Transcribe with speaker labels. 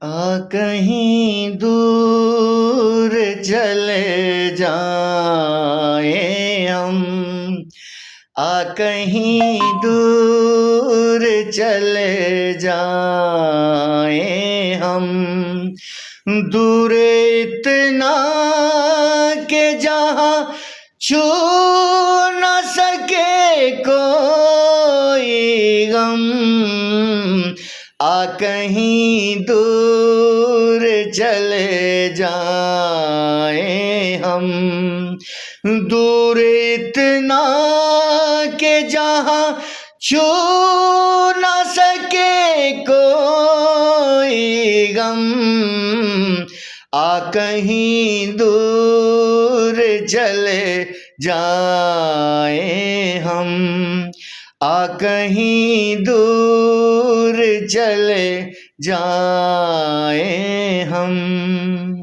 Speaker 1: कहीं दूर चले जाएं हम, कहीं दूर चले जाएं हम, दूर इतना के जहाँ छू न सके कोई गम, कहीं दूर चले जाएं हम, दूर इतना के जहाँ छू न सके कोई गम, कहीं दूर चले जाएं हम, कहीं दूर चले जाएं हम।